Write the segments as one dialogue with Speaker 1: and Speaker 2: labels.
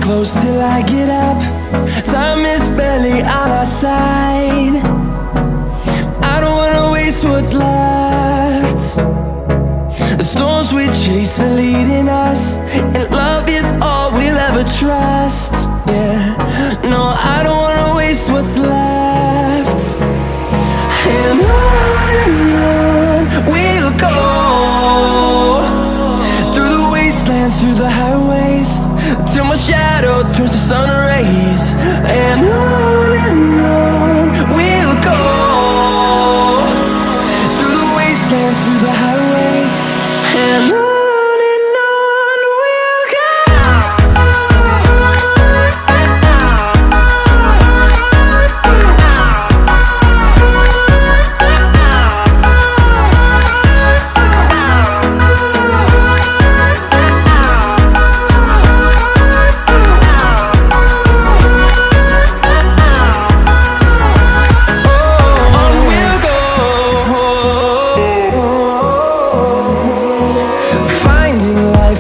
Speaker 1: close till I get up. Time is barely on our side. I don't wanna waste what's left. The storms we chase are leading us, and love is all we'll ever trust. Yeah, no, I don't wanna waste what's left. And on we'll go, through the wastelands, through the highways, till my shadow turns to sun rays. And on we'll go, through the wastelands, through the highways, and on we'll go.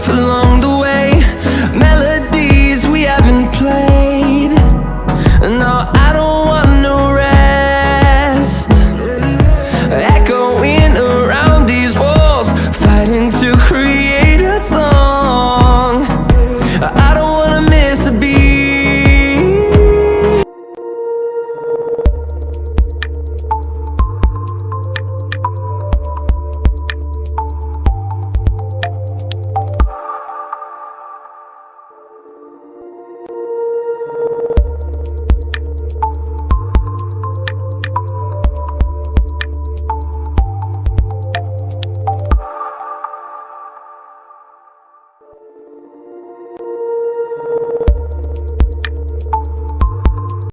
Speaker 1: Along the way, melodies we haven't played. No, I don't want no rest. Echoing around these walls, fighting to create a song. I don't wanna miss a beat.